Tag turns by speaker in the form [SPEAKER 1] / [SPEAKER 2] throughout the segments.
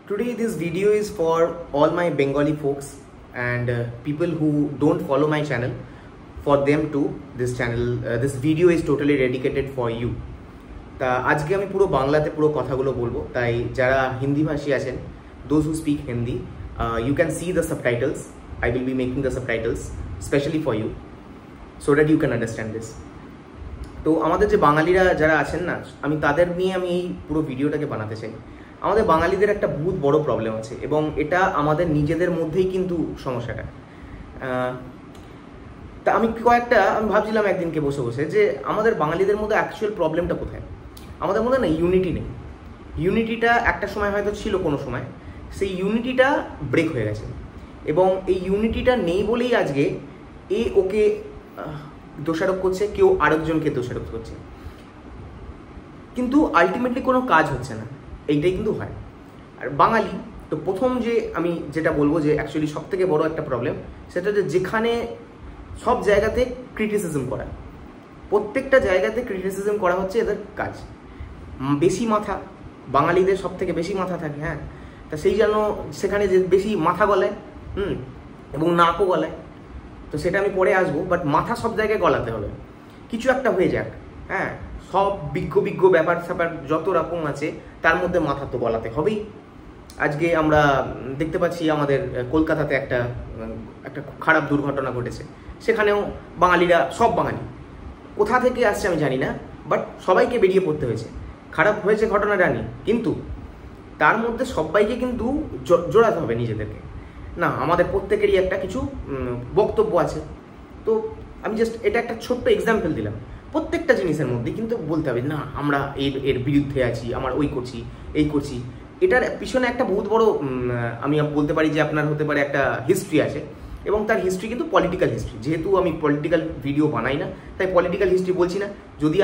[SPEAKER 1] Today this video is for all my Bengali folks and people who don't follow my channel. For them too, this this video is totally dedicated for you. তা আজকে আমি পুরো বাংলাতে পুরো কথাগুলো বলবো, তাই যারা হিন্দি ভাষী আছেন, those who speak Hindi, you can see the subtitles. I will be making the subtitles specially for you so that you can understand this. তো আমাদের যে বাঙালিরা যারা আছেন না, আমি তাদের নিয়ে আমি এই পুরো ভিডিওটাকে বানাতে চাই। আমাদের বাঙালিদের একটা বহুত বড় প্রবলেম আছে এবং এটা আমাদের নিজেদের মধ্যেই কিন্তু সমস্যাটা। তা আমি ভাবছিলাম একদিনকে বসে বসে যে আমাদের বাঙালিদের মধ্যে অ্যাকচুয়াল প্রবলেমটা কোথায়। আমাদের মধ্যে না ইউনিটি নেই। ইউনিটিটা একটা সময় হয়তো ছিল, কোনো সময় সেই ইউনিটিটা ব্রেক হয়ে গেছে এবং এই ইউনিটিটা নেই বলেই আজকে ওকে দোষারোপ করছে, কেউ আরেকজনকে দোষারোপ করছে, কিন্তু আলটিমেটলি কোনো কাজ হচ্ছে না। এইটাই কিন্তু হয়। আর বাঙালি তো প্রথম যে আমি যেটা বলবো যে অ্যাকচুয়ালি সব থেকে বড় একটা প্রবলেম, সেটা হচ্ছে যেখানে সব জায়গাতে ক্রিটিসিজম করা, প্রত্যেকটা জায়গাতে ক্রিটিসিজম করা হচ্ছে এদের কাজ। বেশি মাথা, বাঙালিদের সব থেকে বেশি মাথা থাকে, হ্যাঁ, তা সেই জন্য সেখানে যে বেশি মাথা গলায় এবং নাকও গলায়, তো সেটা আমি পরে আসবো। বাট মাথা সব জায়গায় গলাতে হবে, কিছু একটা হয়ে যাক, হ্যাঁ, সব বিজ্ঞ ব্যাপার স্যাপার যত রকম আছে তার মধ্যে মাথা তো গলাতে হবেই। আজকে আমরা দেখতে পাচ্ছি আমাদের কলকাতাতে একটা খারাপ দুর্ঘটনা ঘটেছে, সেখানেও বাঙালিরা, সব বাঙালি কোথা থেকে আসছে আমি জানি না, বাট সবাইকে বেরিয়ে পড়তে হয়েছে। খারাপ হয়েছে ঘটনাটা নিয়ে, কিন্তু তার মধ্যে সবাইকে কিন্তু জোড়াতে হবে নিজেদেরকে। না, আমাদের প্রত্যেকেরই একটা কিছু বক্তব্য আছে। তো আমি জাস্ট এটা একটা ছোট্ট এক্সাম্পল দিলাম। প্রত্যেকটা জিনিসের মধ্যে কিন্তু বলতে হবে না আমরা এর বিরুদ্ধে আছি, আমার ওই করছি, এই করছি। এটার পিছনে একটা বহুত বড় আমি বলতে পারি যে আপনার হতে পারে একটা হিস্ট্রি আছে, এবং তার হিস্ট্রি কিন্তু পলিটিক্যাল হিস্ট্রি। যেহেতু আমি পলিটিক্যাল ভিডিও বানাই না, তাই পলিটিক্যাল হিস্ট্রি বলছি না। যদি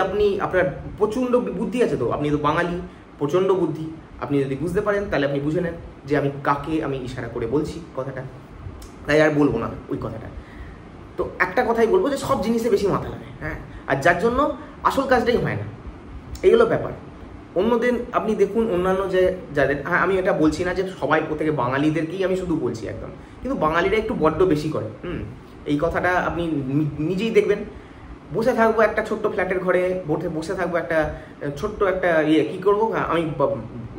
[SPEAKER 1] আপনার প্রচণ্ড বুদ্ধি আছে, তো আপনি তো বাঙালি, প্রচণ্ড বুদ্ধি, আপনি যদি বুঝতে পারেন তাহলে আপনি বুঝে নেন যে আমি কাকে আমি ইশারা করে বলছি কথাটা, তাই আর বলবো না ওই কথাটা। তো একটা কথাই বলবো যে সব জিনিসে বেশি মাথা লাগে, হ্যাঁ, আর যার জন্য আসল কাজটাই হয় না। এই হলো ব্যাপার। অন্যদিন আপনি দেখুন অন্যান্য যে যাদের, হ্যাঁ, আমি এটা বলছি না যে সবাই প্রত্যেকে বাঙালিদেরকেই আমি শুধু বলছি একদম, কিন্তু বাঙালিরা একটু বড্ড বেশি করে। এই কথাটা আপনি নিজেই দেখবেন। বসে থাকবো একটা ছোট্ট ফ্ল্যাটের ঘরে, বসে থাকবো একটা ছোট্ট একটা কী করবো আমি,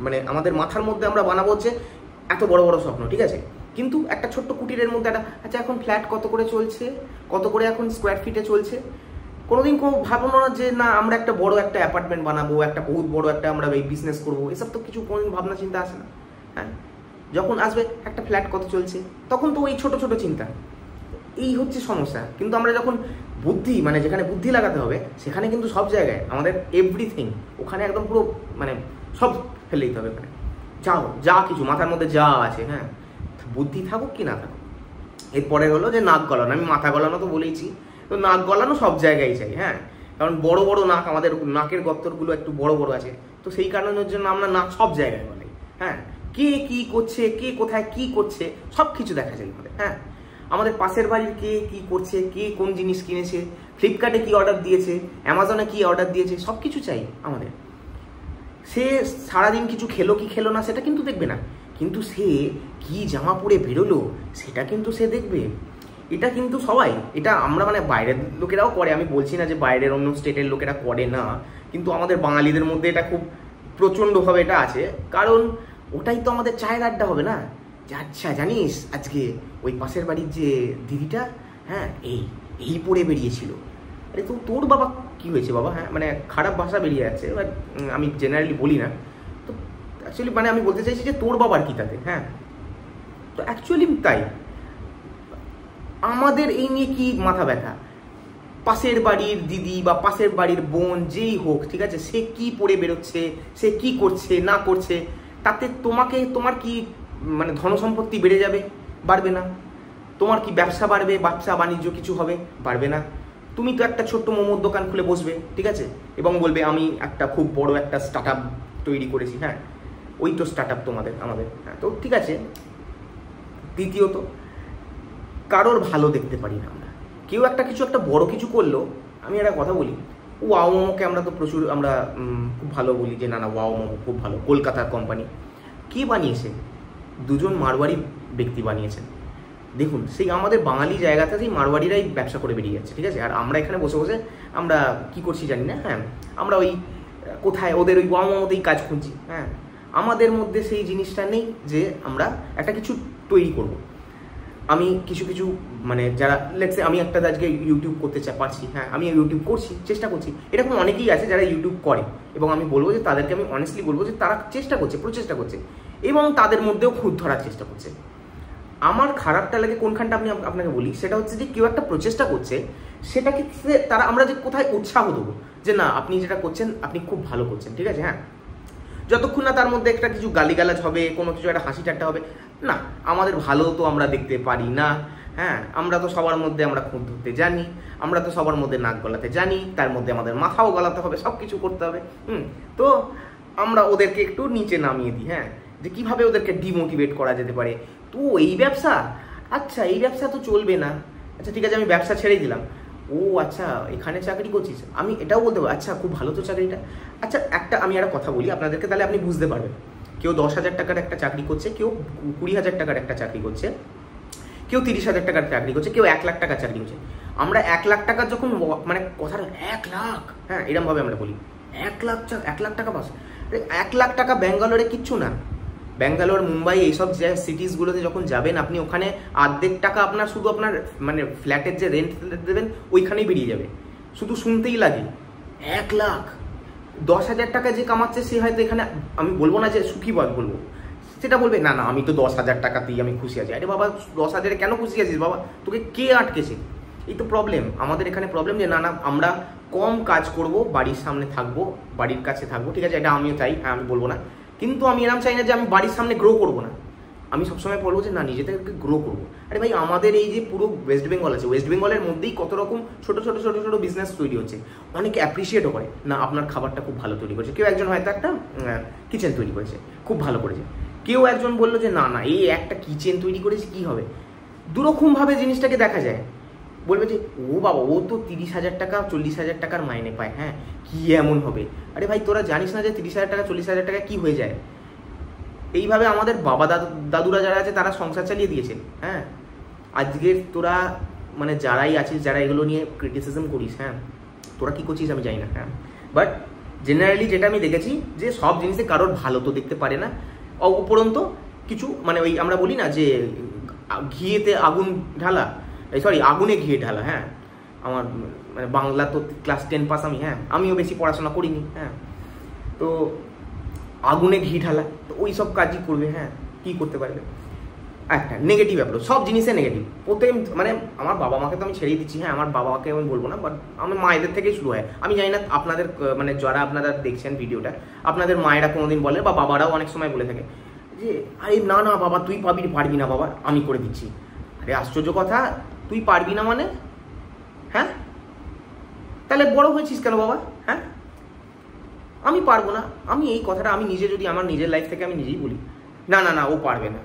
[SPEAKER 1] মানে আমাদের মাথার মধ্যে আমরা বানাবো হচ্ছে এত বড় বড় স্বপ্ন, ঠিক আছে, কিন্তু একটা ছোট্ট কুটিরের মধ্যে একটা, আচ্ছা এখন ফ্ল্যাট কত করে চলছে, কত করে এখন স্কোয়ার ফিটে চলছে, কোনোদিন কোনো ভাবনো না যে না আমরা একটা বড় একটা অ্যাপার্টমেন্ট বানাবো, একটা বহুত বড় একটা আমরা এই বিজনেস করবো, এসব তো কিছু কোনোদিন ভাবনা চিন্তা আসে না। হ্যাঁ, যখন আসবে একটা ফ্ল্যাট কত চলছে, তখন তো ওই ছোট ছোট চিন্তা। এই হচ্ছে সমস্যা। কিন্তু আমরা যখন বুদ্ধি, মানে যেখানে বুদ্ধি লাগাতে হবে সেখানে কিন্তু সব জায়গায় আমাদের এভরিথিং, ওখানে একদম পুরো মানে সব ফেলে দিতে হবে। ওখানে যা কিছু মাথার মধ্যে যা আছে, হ্যাঁ, বুদ্ধি থাকুক কি না থাকুক। এরপরে হলো যে নাক গলানো। আমি মাথা গলানো তো বলেইছি, তো নাক গলানো সব জায়গায় চাই, হ্যাঁ, কারণ বড় বড় নাক, আমাদের নাকের গর্তগুলো একটু বড় বড় আছে, তো সেই কারণের জন্য আমরা নাক সব জায়গায় গলাই। হ্যাঁ, কে কি করছে, কে কোথায় কি করছে সব কিছু দেখা যায় আমাদের। হ্যাঁ, আমাদের পাশের বাড়ির কে কি করছে, কে কোন জিনিস কিনেছে, ফ্লিপকার্টে কি অর্ডার দিয়েছে, অ্যামাজনে কি অর্ডার দিয়েছে, সব কিছু চাই আমাদের। সে সারাদিন কিছু খেলো কি খেলো না সেটা কিন্তু দেখবে না, কিন্তু সে কি জামা পরে বেরোলো সেটা কিন্তু সে দেখবে। এটা কিন্তু সবাই, এটা আমরা মানে বাইরের লোকেরাও করে, আমি বলছি না যে বাইরের অন্য স্টেটের লোকেরা করে না, কিন্তু আমাদের বাঙালিদের মধ্যে এটা খুব প্রচণ্ডভাবে এটা আছে। কারণ ওটাই তো আমাদের চায়ের আড্ডা হবে না, যে আচ্ছা জানিস আজকে ওই পাশের বাড়ির যে দিদিটা, হ্যাঁ, এই পরে বেরিয়েছিল। আরে তো তোর বাবা কি হয়েছে বাবা, হ্যাঁ, মানে খারাপ ভাষা বেরিয়ে যাচ্ছে, এবার আমি জেনারেলি বলি না, তো অ্যাকচুয়ালি মানে আমি বলতে চাইছি যে তোর বাবার কি তাতে, হ্যাঁ। তো অ্যাকচুয়ালি তাই আমাদের এই নিয়ে কি মাথা ব্যথা। পাশের বাড়ির দিদি বা পাশের বাড়ির বোন যেই হোক, ঠিক আছে, সে কি পরে বেরোচ্ছে, সে কি করছে না করছে, তাতে তোমার কি মানে ধনসম্পত্তি বেড়ে যাবে? বাড়বে না। তোমার কি ব্যবসা বাড়বে, ব্যবসা বাণিজ্য কিছু হবে? বাড়বে না। তুমি তো একটা ছোট্ট মোমোর দোকান খুলে বসবে, ঠিক আছে, এবং বলবে আমি একটা খুব বড় একটা স্টার্ট আপ তৈরি করেছি, হ্যাঁ, ওই তো স্টার্ট আপ আমাদের, হ্যাঁ, তো ঠিক আছে। দ্বিতীয়ত, কারোর ভালো দেখতে পারি না আমরা। কেউ একটা বড় কিছু করলো, আমি একটা কথা বলি, ওয়াও মোমোকে আমরা তো প্রচুর খুব ভালো বলি যে না ওয়াও মোমো খুব ভালো, কলকাতার কোম্পানি। কে বানিয়েছে? দুজন মারওয়ারি ব্যক্তি বানিয়েছেন। দেখুন, সেই আমাদের বাঙালি জায়গাতেই মারওয়ারিরাই ব্যবসা করে বেরিয়ে যাচ্ছে, ঠিক আছে। আর আমরা এখানে বসে বসে আমরা কি করছি জানি না। হ্যাঁ, আমরা ওই কোথায় ওদের ওই মতেই কাজ খুঁজছি। হ্যাঁ, আমাদের মধ্যে সেই জিনিসটা নেই যে আমরা একটা কিছু তৈরি করব। আমি কিছু কিছু মানে যারা লেটসে আমি একটা আজকে ইউটিউব করতে পারছি, হ্যাঁ আমি ইউটিউব করছি, চেষ্টা করছি, এরকম অনেকেই আছে যারা ইউটিউব করে, এবং আমি বলবো যে তাদেরকে আমি অনেস্টলি বলবো যে তারা চেষ্টা করছে, প্রচেষ্টা করছে, এবং তাদের মধ্যেও খুঁত ধরার চেষ্টা করছে। আমার খারাপটা লাগে কোনখানটা আমি আপনাকে বলি, সেটা হচ্ছে যে কেউ একটা প্রচেষ্টা করছে, সেটাকে তারা আমরা যে কোথায় উৎসাহ দেবো যে না আপনি যেটা করছেন আপনি খুব ভালো করছেন, ঠিক আছে। হ্যাঁ, যতক্ষণ না তার মধ্যে একটা কিছু গালিগালাজ হবে, কোনো কিছু একটা হাসি ঠাট্টা হবে না, আমাদের ভালো তো আমরা দেখতে পারি না। হ্যাঁ, আমরা তো সবার মধ্যে আমরা খুঁত ধরতে জানি, আমরা তো সবার মধ্যে নাক গলাতে জানি, তার মধ্যে আমাদের মাথাও গলাতে হবে, সব কিছু করতে হবে। তো আমরা ওদেরকে একটু নিচে নামিয়ে দিই। হ্যাঁ, যে কিভাবে ওদেরকে ডিমোটিভেট করা যেতে পারে। তো এই ব্যবসা, আচ্ছা এই ব্যবসা তো চলবে না, আচ্ছা ঠিক আছে আমি ব্যবসা ছেড়ে দিলাম। ও আচ্ছা এখানে চাকরি করছিস, আমি এটাও বলতে পারবো আচ্ছা খুব ভালো তো চাকরিটা। আচ্ছা আমি একটা কথা বলি আপনাদেরকে, তাহলে আপনি বুঝতে পারবেন। কেউ 10,000 টাকার একটা চাকরি করছে, কেউ 20,000 টাকার একটা চাকরি করছে, কেউ 30,000 টাকার চাকরি করছে, কেউ 1 লাখ টাকার চাকরি করছে। আমরা 1 লাখ টাকার যখন মানে কথাটা 1 লাখ, হ্যাঁ এরমভাবে আমরা বলি 1 লাখ টাকা পাস। 1 লাখ টাকা ব্যাঙ্গালোরে কিচ্ছু না। ব্যাঙ্গালোর, মুম্বাই এইসব যে সিটিসগুলোতে যখন যাবেন আপনি ওখানে অর্ধেক টাকা আপনার শুধু আপনার মানে ফ্ল্যাটের যে রেন্ট দেবেন ওইখানেই বেরিয়ে যাবে। শুধু শুনতেই লাগে 1 লাখ। 10,000 টাকা যে কামাচ্ছে সে হয়তো এখানে, আমি বলবো না যে সুখী বলবো, সেটা বলবে না না আমি তো 10,000 টাকাতেই আমি খুশি আছি। আরে বাবা 10,000-এ কেন খুশি আছিস বাবা, তোকে কে আটকেছে? এই তো প্রবলেম আমাদের এখানে, প্রবলেম যে না না আমরা কম কাজ করব, বাড়ির সামনে থাকবো, বাড়ির কাছে থাকবো, ঠিক আছে এটা আমিও চাই, হ্যাঁ আমি বলবো না, কিন্তু আমি এরকম চাই না যে আমি বাড়ির সামনে গ্রো করবো না। আমি সবসময় বলবো যে না নিজেদেরকে গ্রো করবো। আরে ভাই আমাদের এই যে পুরো ওয়েস্ট বেঙ্গল আছে, ওয়েস্ট বেঙ্গলের মধ্যেই কত রকম ছোট ছোট ছোট ছোট বিজনেস তৈরি হচ্ছে, অনেকে অ্যাপ্রিসিয়েটও করে না আপনার খাবারটা খুব ভালো তৈরি করেছে। কেউ একজন হয়তো একটা কিচেন তৈরি করেছে, খুব ভালো করেছে। কেউ একজন বললো যে না না এই একটা কিচেন তৈরি করেছে কি হবে, দুরকমভাবে জিনিসটাকে দেখা যায়। বলবে যে ও বাবা ও তো 30,000 টাকা 40,000 টাকার মাইনে পায়, হ্যাঁ কি এমন হবে। আরে ভাই তোরা জানিস না যে 30,000 টাকা 40,000 টাকা কি হয়ে যায়। এইভাবে আমাদের বাবা দাদুরা যারা আছে তারা সংসার চালিয়ে দিয়েছে। হ্যাঁ, আজকের তোরা মানে যারাই আছিস, যারা এগুলো নিয়ে ক্রিটিসিজম করিস, হ্যাঁ তোরা কি করছিস আমি জানি না। হ্যাঁ, বাট জেনারেলি যেটা আমি দেখেছি যে সব জিনিসে কারোর ভালো তো দেখতে পারে না, উপরন্ত কিছু মানে ওই আমরা বলি না যে ঘিয়েতে আগুন ঢালা, সরি আগুনে ঘিয়ে ঢালা। হ্যাঁ, আমার মানে বাংলা তো ক্লাস 10 পাস আমি, হ্যাঁ আমিও বেশি পড়াশোনা করিনি। হ্যাঁ, তো আগুনে ঘি ঢালা, তো ওই সব কাজই করবে। হ্যাঁ, কি করতে পারবে, একটা নেগেটিভ অ্যাপ্রোচ, সব জিনিসে নেগেটিভ। প্রত্যেক মানে আমার বাবা মাকে তো আমি ছেড়েই দিচ্ছি, হ্যাঁ আমার বাবা মাকে আমি বলবো না, বাট আমার মায়েদের থেকেই শুরু হয়। আমি জানি না আপনাদের মানে যারা আপনারা দেখছেন ভিডিওটা, আপনাদের মায়েরা কোনোদিন বলে বা বাবারাও অনেক সময় বলে থাকে যে আরে না না বাবা তুই পারবি না বাবা, আমি করে দিচ্ছি। আরে আশ্চর্য কথা, তুই পারবি না মানে? হ্যাঁ, তাহলে বড় হয়েছিস কেন বাবা? হ্যাঁ, আমি পারবো না। আমি এই কথাটা আমি নিজে যদি আমার নিজের লাইফ থেকে আমি নিজেই বলি, না না না ও পারবে না,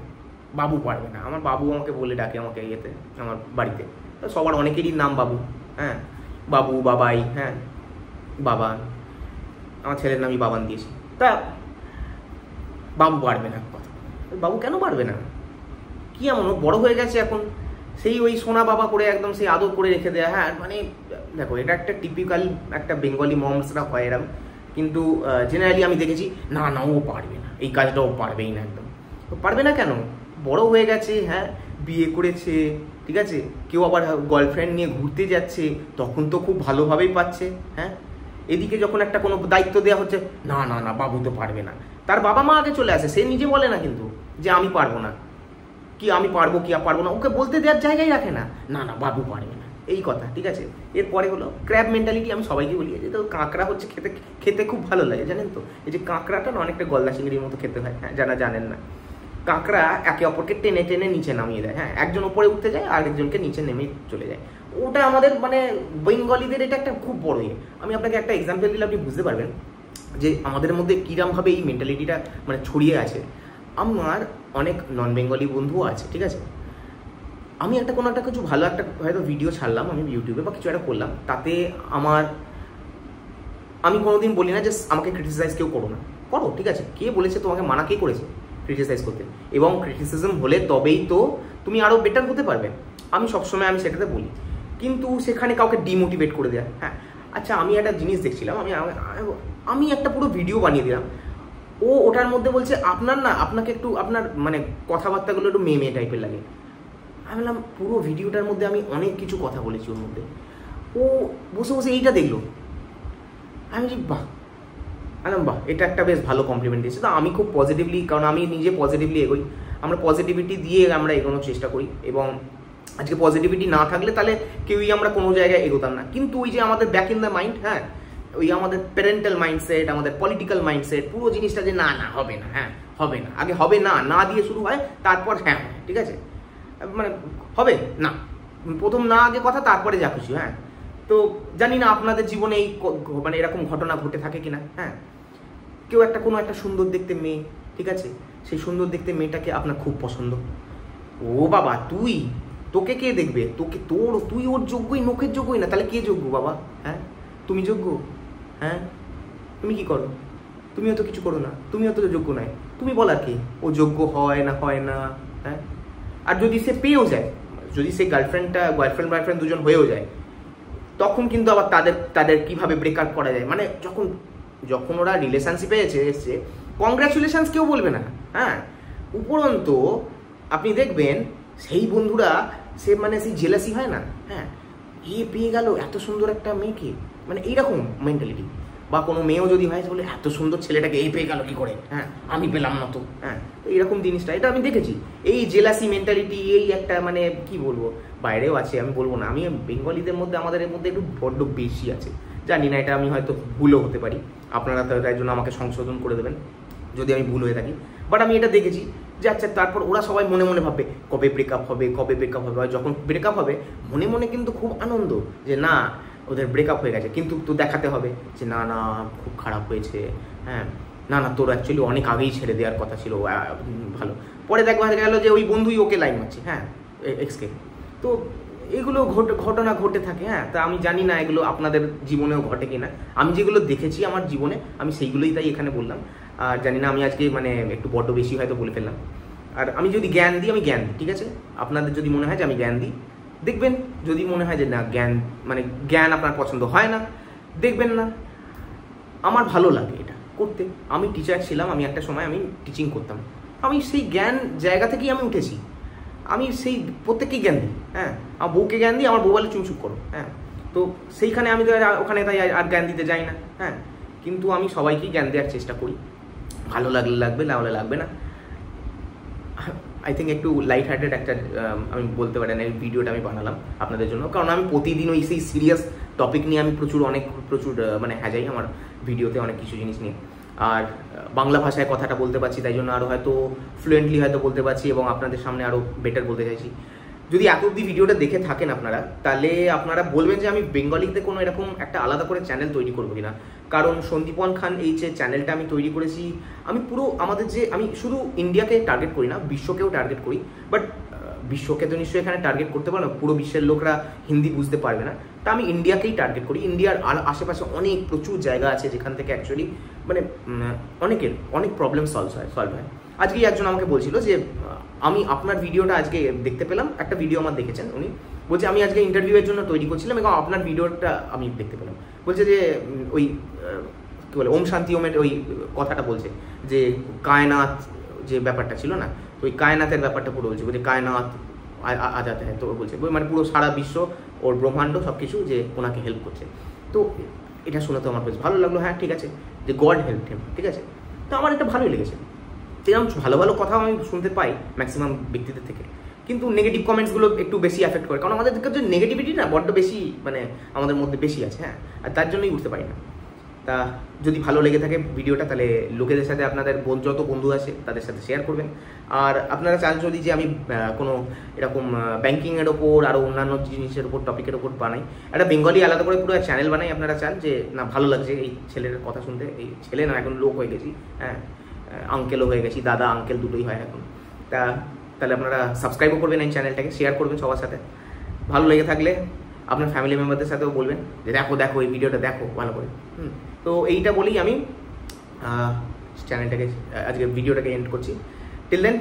[SPEAKER 1] বাবু পারবে না। আমার বাবু আমাকে বলে ডাকে, আমাকে ইয়েতে আমার বাড়িতে সবার অনেকেরই নাম বাবু। হ্যাঁ, বাবু, বাবাই, হ্যাঁ বাবান, আমার ছেলের নামই বাবান দিয়েছি। তা বাবু পারবে না, কথা বাবু কেন পারবে না? কি এমন ও বড় হয়ে গেছে এখন, সেই ওই সোনা বাবা করে একদম সেই আদর করে রেখে দেয়া। হ্যাঁ মানে দেখো এটা একটা টিপিক্যাল একটা বেঙ্গলি মমসরা হয় এরকম, কিন্তু জেনারেলি আমি দেখেছি না না ও পারবে না, এই কাজটা ও পারবেই না, একদম পারবে না। কেন? বড় হয়ে গেছে, হ্যাঁ বিয়ে করেছে, ঠিক আছে, কেউ আবার গার্লফ্রেন্ড নিয়ে ঘুরতে যাচ্ছে, তখন তো খুব ভালোভাবেই পাচ্ছে। হ্যাঁ, এদিকে যখন একটা কোনো দায়িত্ব দেওয়া হচ্ছে, না না না বাবু তো পারবে না, তার বাবা মা আগে চলে আসে, সে নিজে বলে না কিন্তু যে আমি পারবো না, কি আমি পারবো কি পারবো না, ওকে বলতে দেওয়ার জায়গায় রাখে না, না না বাবু পারবে না, এই কথা। ঠিক আছে, এরপরে হলো ক্র্যাব মেন্টালিটি। আমি সবাইকে বলি যে তো কাঁকড়া হচ্ছে খেতে খেতে খুব ভালো লাগে, জানেন তো? এই যে কাঁকড়াটা না অনেকটা গলদা চিংড়ির মতো খেতে হয়। হ্যাঁ, যারা জানেন না, কাঁকড়া একে অপরকে টেনে টেনে নিচে নামিয়ে দেয়। হ্যাঁ, একজন উপরে উঠতে যায় আর একজনকে নিচে নেমে চলে যায়। ওটা আমাদের মানে বেঙ্গলিদের এটা একটা খুব বড় ইয়ে। আমি আপনাকে একটা এক্সাম্পল দিলে আপনি বুঝতে পারবেন যে আমাদের মধ্যে কিরমভাবে এই মেন্টালিটিটা মানে ছড়িয়ে আছে। আমার অনেক নন বেঙ্গলি বন্ধুও আছে, ঠিক আছে। আমি একটা কোনো একটা কিছু ভালো একটা হয়তো ভিডিও ছাড়লাম আমি ইউটিউবে বা কিছু একটা করলাম, তাতে আমি কোনোদিন বলি না যে আমাকে ক্রিটিসাইজ কেউ করো না, করো, ঠিক আছে। কে বলেছে তোমাকে মানা, কে করেছে? ক্রিটিসাইজ করতে, এবং ক্রিটিসিজম হলে তবেই তো তুমি আরও বেটার হতে পারবে। আমি সবসময় আমি সেটাতে বলি, কিন্তু সেখানে কাউকে ডিমোটিভেট করে দেয়। হ্যাঁ, আচ্ছা আমি একটা জিনিস দেখছিলাম, আমি একটা পুরো ভিডিও বানিয়ে দিলাম, ওটার মধ্যে বলছে আপনাকে একটু আপনার মানে কথাবার্তাগুলো একটু মেয়ে টাইপের লাগে। আমি বললাম পুরো ভিডিওটার মধ্যে আমি অনেক কিছু কথা বলেছি ওর মধ্যে, ও বসে বসে এইটা দেখলো। আমি বাহ এটা একটা বেশ ভালো কমপ্লিমেন্ট দিয়েছে। তো আমি খুব পজিটিভলি, কারণ আমি নিজে পজিটিভলি এগোই, আমরা পজিটিভিটি দিয়ে আমরা এগোনোর চেষ্টা করি, এবং আজকে পজিটিভিটি না থাকলে তাহলে কেউই আমরা কোনো জায়গায় এগোতাম না। কিন্তু ওই যে আমাদের ব্যাক ইন দ্য মাইন্ড, হ্যাঁ, ওই আমাদের প্যারেন্টাল মাইন্ডসেট, আমাদের পলিটিক্যাল মাইন্ডসেট, পুরো জিনিসটা যে না হবে না, হ্যাঁ হবে না, আগে হবে না দিয়ে শুরু হয়, তারপর হ্যাঁ ঠিক আছে, মানে হবে না, প্রথম না আগে কথা, তারপরে যা খুশি। হ্যাঁ, তো জানি না আপনাদের জীবনে এই মানে এরকম ঘটনা ঘটে থাকে কিনা। হ্যাঁ, কেউ কোনো একটা সুন্দর দেখতে মেয়ে, ঠিক আছে, সেই সুন্দর দেখতে মেয়েটাকে আপনার খুব পছন্দ, ও বাবা তোকে কে দেখবে, তুই ওর যোগ্যই, নখের যোগ্যই না, তাহলে কে যোগ্য বাবা? হ্যাঁ, তুমি যোগ্য? হ্যাঁ, তুমি কি করো? তুমিও তো কিছু করো না, তুমিও তো যোগ্য নয়, তুমি বলার কি ও যোগ্য হয় না? হ্যাঁ, আর যদি সে পেয়েও যায়, যদি সে বয়ফ্রেন্ড দুজন হয়েও যায়, তখন কিন্তু আবার তাদের কিভাবে ব্রেকআপ করা যায়, মানে যখন ওরা রিলেশনশিপে এসছে কংগ্রাচুলেশনস কেউ বলবে না। হ্যাঁ, উপরন্তু আপনি দেখবেন সেই বন্ধুরা সে মানে সেই জেলাসি হয় না, হ্যাঁ পেয়ে গেল এত সুন্দর একটা মেয়েকে, মানে এইরকম মেন্টালিটি। বা কোনো মেয়েও যদি হয় বলে এত সুন্দর ছেলেটাকে পেয়ে গেল কি করে, হ্যাঁ আমি পেলাম না তো। হ্যাঁ, এইরকম জিনিসটা এটা আমি দেখেছি, এই জেলাসি মেন্টালিটি, এই একটা মানে কি বলবো, বাইরেও আছে, আমি বলবো না, আমি বেঙ্গলিদের মধ্যে আমাদের এর মধ্যে একটু বড্ড বেশি আছে, জানি না, এটা আমি হয়তো ভুলও হতে পারি, আপনারা তাই জন্য আমাকে সংশোধন করে দেবেন যদি আমি ভুল হয়ে থাকি। বাট আমি এটা দেখেছি যে আচ্ছা, তারপর ওরা সবাই মনে মনে ভাববে কবে ব্রেকআপ হবে, যখন ব্রেকআপ হবে মনে মনে কিন্তু খুব আনন্দ যে না ওদের ব্রেকআপ হয়ে গেছে, কিন্তু তো দেখাতে হবে যে না খুব খারাপ হয়েছে, হ্যাঁ না তোর অ্যাকচুয়ালি অনেক আগেই ছেড়ে দেওয়ার কথা ছিল, ভালো। পরে দেখা গেল যে ওই বন্ধুই ওকে লাইন মারছে, হ্যাঁ এক্সকে। তো এগুলো ঘটনা ঘটে থাকে। হ্যাঁ, তা আমি জানি না এগুলো আপনাদের জীবনেও ঘটে কিনা, আমি যেগুলো দেখেছি আমার জীবনে আমি সেইগুলোই তাই এখানে বললাম। আর জানি না আমি আজকে মানে একটু বড্ড বেশি হয়তো বলে ফেললাম। আর আমি যদি জ্ঞান দিই, আমি জ্ঞান দিই, ঠিক আছে, আপনাদের যদি মনে হয় যে আমি জ্ঞান দিই দেখবেন, যদি মনে হয় যে না জ্ঞান আপনার পছন্দ হয় না দেখবেন না। আমার ভালো লাগে এটা করতে, আমি টিচার ছিলাম, আমি একটা সময় আমি টিচিং করতাম, আমি সেই জ্ঞান জায়গা থেকেই আমি উঠেছি, আমি সেই প্রত্যেককেই জ্ঞান দিই। হ্যাঁ, আমার বউকে জ্ঞান দিই, আমার বউ বলে চুপচুপ করো। হ্যাঁ, তো সেইখানে আমি তো ওখানে তাই আর জ্ঞান দিতে যাই না। হ্যাঁ, কিন্তু আমি সবাইকেই জ্ঞান দেওয়ার চেষ্টা করি, ভালো লাগলে লাগবে, না হলে লাগবে না। আই থিঙ্ক একটু লাইট হার্টেড একটা আমি বলতে পারি না এই ভিডিওটা আমি বানালাম আপনাদের জন্য, কারণ আমি প্রতিদিন ওই সেই সিরিয়াস টপিক নিয়ে আমি প্রচুর মানে হ্যাজাই আমার ভিডিওতে অনেক কিছু জিনিস নিয়ে। আর বাংলা ভাষায় কথাটা বলতে পারছি, তাই জন্য আরও হয়তো ফ্লুয়েন্টলি হয়তো বলতে পারছি, এবং আপনাদের সামনে আরও বেটার বলতে চাইছি। যদি এত অব্দি ভিডিওটা দেখে থাকেন আপনারা, তাহলে আপনারা বলবেন যে আমি বেঙ্গলিতে কোনো এরকম একটা আলাদা করে চ্যানেল তৈরি করবো কিনা, কারণ সন্দীপন খান এই যে চ্যানেলটা আমি তৈরি করেছি, আমি পুরো আমি শুধু ইন্ডিয়াকে টার্গেট করি না, বিশ্বকেও টার্গেট করি। বাট বিশ্বকে তো নিশ্চয়ই এখানে টার্গেট করতে পারো না, পুরো বিশ্বের লোকরা হিন্দি বুঝতে পারবে না, তা আমি ইন্ডিয়াকেই টার্গেট করি। ইন্ডিয়ার আশেপাশে প্রচুর জায়গা আছে যেখান থেকে অ্যাকচুয়ালি মানে অনেক প্রবলেম সলভ হয়। আজকেই একজন আমাকে বলছিল যে আমি আপনার ভিডিওটা আজকে দেখতে পেলাম, একটা ভিডিও আমার দেখেছেন উনি, বলছে আমি আজকে ইন্টারভিউয়ের জন্য তৈরি করছিলাম এবং আপনার ভিডিওটা আমি দেখতে পেলাম। বলছে যে ওই কী বলে ওম শান্তি ওমের ওই কথাটা বলছে যে কায়নাত যে ব্যাপারটা ছিল না, তো ওই কায়নাতের ব্যাপারটা পুরো বলছে, বলছে কায়নাত আজাতে হ্যাঁ, তো বলছে মানে পুরো সারা বিশ্ব ওর ব্রহ্মাণ্ড সব কিছু যে ওনাকে হেল্প করছে। তো এটা শুনে তো আমার বেশ ভালো লাগলো। হ্যাঁ ঠিক আছে, যে গড হেল্প হেম, ঠিক আছে, তো আমার এটা ভালোই লেগেছে। এরকম ভালো ভালো কথা আমি শুনতে পাই ম্যাক্সিমাম ব্যক্তিদের থেকে, কিন্তু নেগেটিভ কমেন্টসগুলো একটু বেশি এফেক্ট করে, কারণ আমাদের যে নেগেটিভিটি না বড্ড বেশি মানে আমাদের মধ্যে বেশি আছে। হ্যাঁ, আর তার জন্যই উঠতে পারি না। তা যদি ভালো লেগে থাকে ভিডিওটা, তাহলে লোকেদের সাথে আপনাদের যত বন্ধু আছে তাদের সাথে শেয়ার করবেন। আর আপনারা চান যদি যে আমি কোনো এরকম ব্যাঙ্কিংয়ের ওপর আরও অন্যান্য জিনিসের ওপর টপিকের ওপর বানাই, একটা বেঙ্গলি আলাদা করে পুরো চ্যানেল বানাই, আপনারা চান যে না ভালো লাগছে এই ছেলের কথা শুনতে, এই ছেলে না এখন লোক হয়ে গেছি, হ্যাঁ আঙ্কেলও হয়ে গেছি, দাদা আঙ্কেল দুটোই হয় এখন, তাহলে আপনারা সাবস্ক্রাইবও করবেন এই চ্যানেলটাকে, শেয়ার করবেন সবার সাথে। ভালো লেগে থাকলে আপনার ফ্যামিলি মেম্বারদের সাথেও বলবেন যে দেখো এই ভিডিওটা দেখো ভালো করে। তো এইটা বলেই আমি চ্যানেলটাকে আজকে ভিডিওটাকে এন্ড করছি। Till then,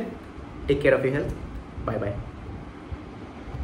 [SPEAKER 1] take care of your health, bye by.